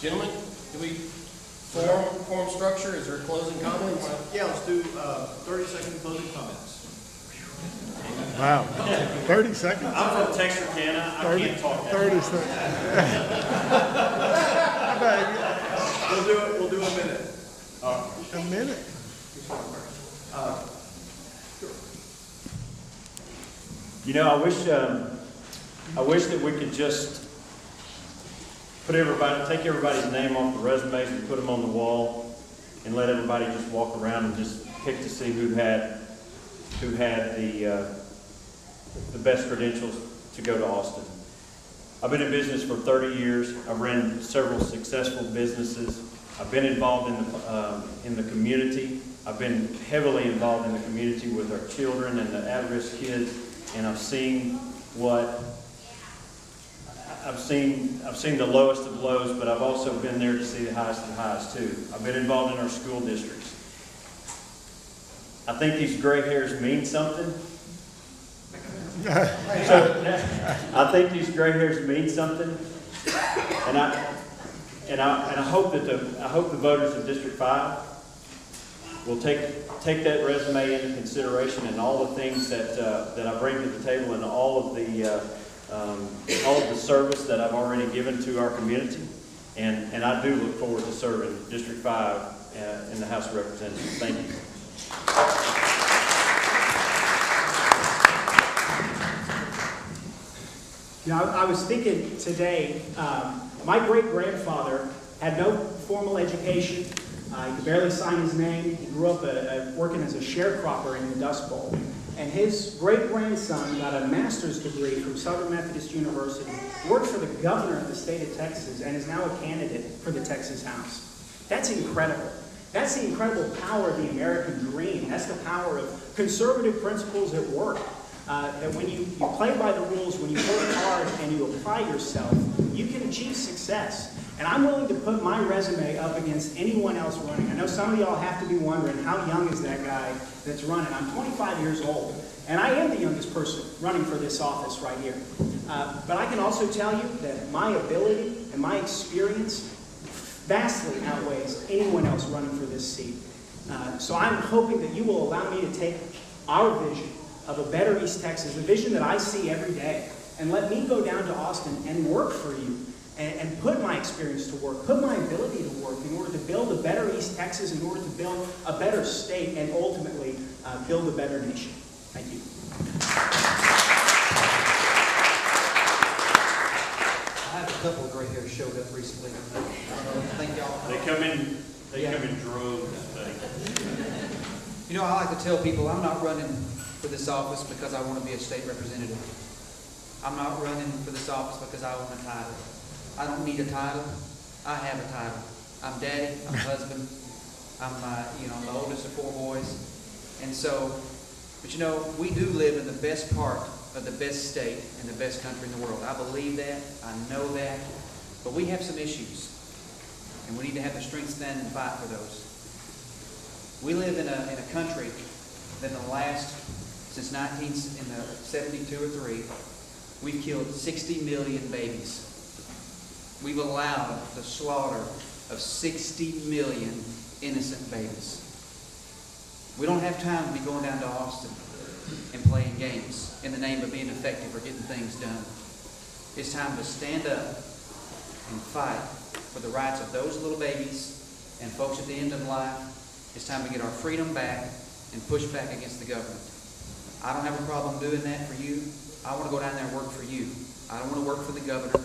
Gentlemen, do we form structure? Is there closing comments? Yeah, let's do 30-second closing comments. Wow. 30 seconds? I'm from Texarkana. I can't talk that 30 much. seconds. We'll do a minute. A minute? You know, I wish that we could just take everybody's name off the resumes and put them on the wall and let everybody just walk around and just pick to see who had the best credentials to go to Austin. I've been in business for 30 years. I've ran several successful businesses. I've been involved in the community. I've been heavily involved in the community with our children and the at-risk kids, and I've seen the lowest of lows, but I've also been there to see the highest of highs too. I've been involved in our school districts. I think these gray hairs mean something. I think these gray hairs mean something, and I hope that the voters of District 5 will take that resume into consideration and all the things that I bring to the table and all of the service that I've already given to our community, and I do look forward to serving District 5 in the House of Representatives. Thank you. You know, I was thinking today, my great-grandfather had no formal education. He could barely sign his name. He grew up working as a sharecropper in the Dust Bowl. And his great-grandson got a master's degree from Southern Methodist University, worked for the governor of the state of Texas, and is now a candidate for the Texas House. That's incredible. That's the incredible power of the American dream. That's the power of conservative principles at work. That when you play by the rules, when you work hard and you apply yourself, you can achieve success. And I'm willing to put my resume up against anyone else running. I know some of y'all have to be wondering, how young is that guy that's running? I'm 25 years old, and I am the youngest person running for this office right here. But I can also tell you that my ability and my experience vastly outweighs anyone else running for this seat. So I'm hoping that you will allow me to take our vision of a better East Texas, a vision that I see every day, and let me go down to Austin and work for you, and put my experience to work, put my ability to work in order to build a better East Texas, in order to build a better state, and ultimately build a better nation. Thank you. I have a couple of gray hairs showed up recently. Thank y'all. They come in droves. You know, I like to tell people I'm not running for this office because I want to be a state representative. I'm not running for this office because I want a title. I don't need a title. I have a title. I'm daddy. I'm husband. I'm the oldest of 4 boys. And so, but you know, we do live in the best part of the best state and the best country in the world. I believe that. I know that. But we have some issues, and we need to have the strength to stand and fight for those. We live in a country that since 1972 or 3, we've killed 60 million babies. We've allowed the slaughter of 60 million innocent babies. We don't have time to be going down to Austin and playing games in the name of being effective or getting things done. It's time to stand up and fight for the rights of those little babies and folks at the end of life. It's time to get our freedom back and push back against the government. I don't have a problem doing that for you. I want to go down there and work for you. I don't want to work for the governor.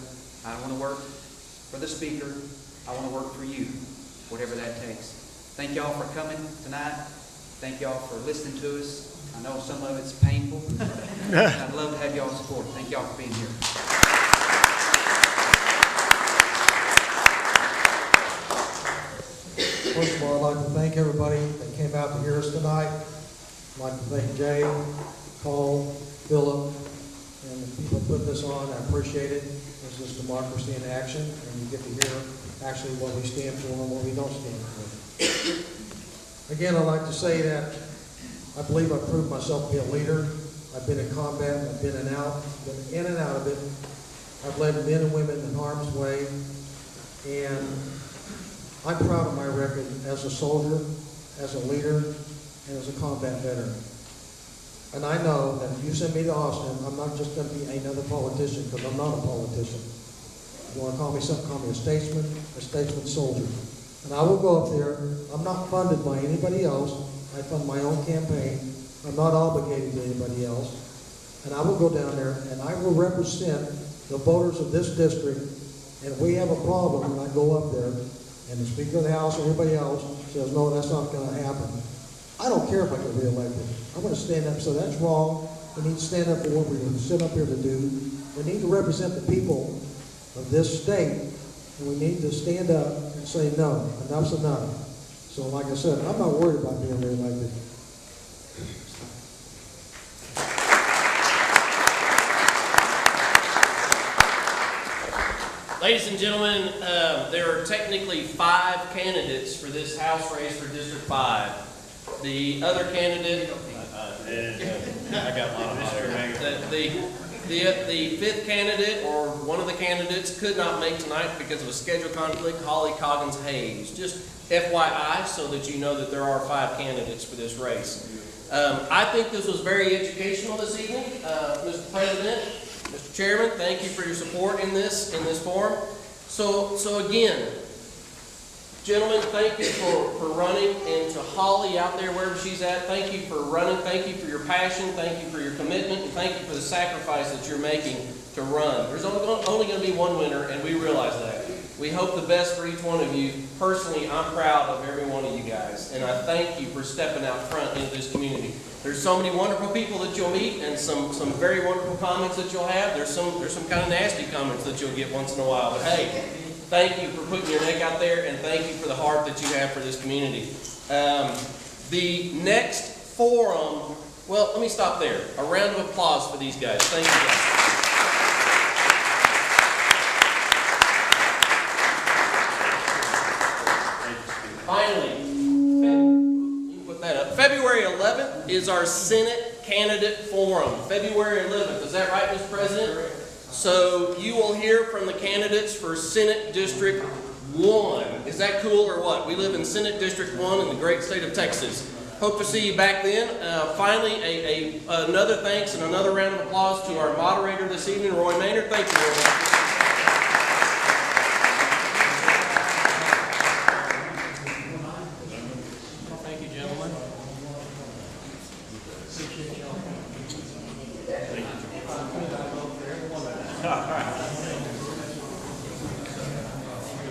I don't want to work for the speaker. I want to work for you, whatever that takes. Thank y'all for coming tonight. Thank y'all for listening to us. I know some of it's painful. And I'd love to have y'all's support. Thank y'all for being here. First of all, I'd like to thank everybody that came out to hear us tonight. I'd like to thank Jay, Cole, Philip, and the people that put this on. I appreciate it. This is democracy in action, and you get to hear actually what we stand for and what we don't stand for. Again, I'd like to say that I believe I've proved myself to be a leader. I've been in combat, I've been in and out of it. I've led men and women in harm's way. And I'm proud of my record as a soldier, as a leader, and as a combat veteran. And I know that if you send me to Austin, I'm not just going to be another politician, because I'm not a politician. If you want to call me something, call me a statesman soldier. And I will go up there. I'm not funded by anybody else. I fund my own campaign. I'm not obligated to anybody else. And I will go down there and I will represent the voters of this district. And if we have a problem, when I go up there and the Speaker of the House or everybody else says, no, that's not going to happen, I don't care if I get reelected. I'm going to stand up. So that's wrong. We need to stand up for what we're sit up here to do. We need to represent the people of this state. And we need to stand up and say, no, enough's enough. So like I said, I'm not worried about being reelected. Ladies and gentlemen, there are technically 5 candidates for this House race for District 5. The other candidate, I got a lot of hot air. the 5th candidate, or one of the candidates, could not make tonight because of a schedule conflict, Holly Coggins Hayes. Just FYI, so that you know that there are 5 candidates for this race. I think this was very educational this evening. Mr. President, Mr. Chairman, thank you for your support in this forum. So again, gentlemen, thank you for running, and to Holly out there wherever she's at, thank you for running, thank you for your passion, thank you for your commitment, and thank you for the sacrifice that you're making to run. There's only going to be one winner, and we realize that. We hope the best for each one of you. Personally, I'm proud of every one of you guys, and I thank you for stepping out front into this community. There's so many wonderful people that you'll meet, and some very wonderful comments that you'll have. There's some kind of nasty comments that you'll get once in a while, but hey, thank you for putting your neck out there, and thank you for the heart that you have for this community. The next forum, well, let me stop there. A round of applause for these guys. Thank you guys. Finally, you can put that up. February 11th is our Senate Candidate Forum. February 11th, is that right, Mr. President? So you will hear from the candidates for Senate District 1. Is that cool or what? We live in Senate District 1 in the great state of Texas. Hope to see you back then. Finally, another thanks and another round of applause to our moderator this evening, Roy Maynard. Thank you, Roy.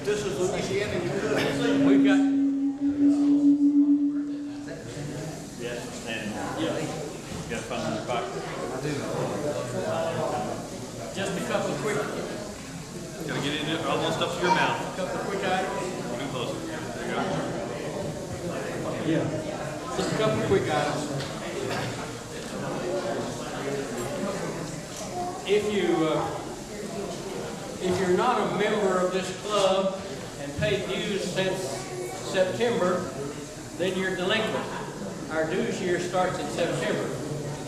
This is Louisiana, you could. We've got, Yes, stand. Yeah. You got a phone in your pocket? just a couple of quick, Gotta get it in, almost up to your mouth. couple of quick items. Move closer. There you go. Yeah. Just a couple of quick items. If you're not a member of this club and paid dues since September, then you're delinquent. Our dues year starts in September.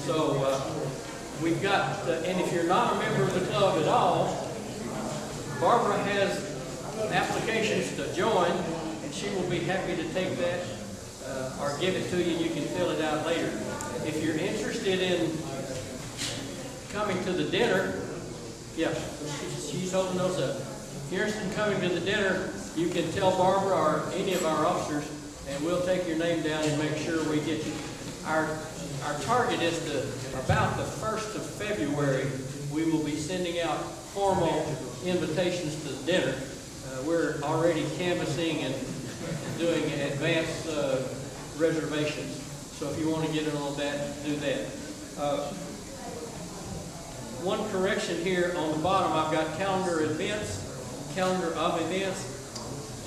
So we've got, and if you're not a member of the club at all, Barbara has applications to join, and she will be happy to take that or give it to you. You can fill it out later. If you're interested in coming to the dinner, yeah, she's holding those up. If you're interested in coming to the dinner, you can tell Barbara or any of our officers, and we'll take your name down and make sure we get you. Our target is to, about the 1st of February, we will be sending out formal invitations to the dinner. We're already canvassing and doing advance reservations. So if you want to get in on that, do that. One correction here on the bottom, I've got calendar of events,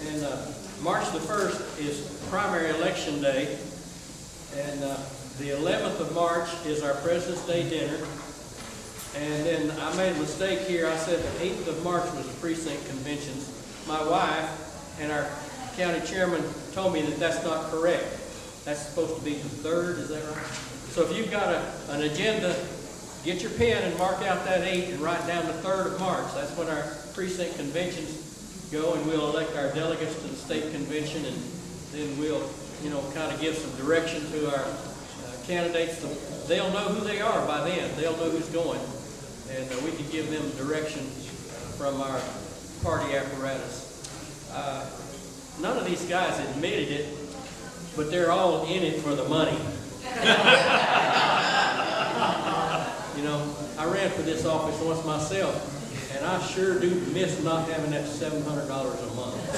and March the 1st is primary election day, and the 11th of March is our President's Day dinner, and then I made a mistake here. I said the 8th of March was the precinct conventions. My wife and our county chairman told me that that's not correct. That's supposed to be the 3rd, is that right? So if you've got an agenda, get your pen and mark out that 8 and write down the 3rd of March. That's when our precinct conventions go and we'll elect our delegates to the state convention, and then we'll, kind of give some direction to our candidates. They'll know who they are by then. They'll know who's going, and we can give them direction from our party apparatus. None of these guys admitted it, but they're all in it for the money. I ran for this office once myself, and I sure do miss not having that $700 a month.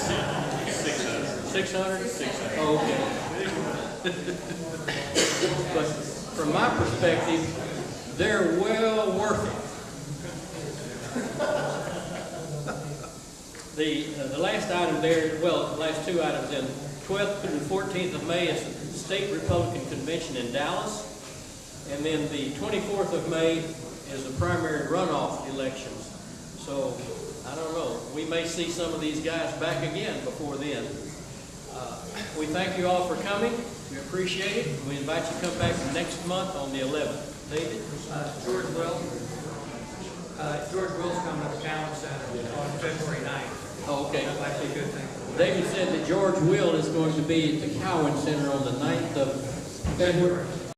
600? 600? Oh, okay. But from my perspective, they're well worth it. The last item there, well, the last two items in 12th through the 14th of May is the State Republican Convention in Dallas. And then the 24th of May is the primary runoff elections. So, I don't know, we may see some of these guys back again before then. We thank you all for coming. We appreciate it. We invite you to come back next month on the 11th. David? George Will's coming to the Town Center on February 9th. Oh, okay. That might be a good thing. David said that George Will is going to be at the Cowan Center on the 9th of February.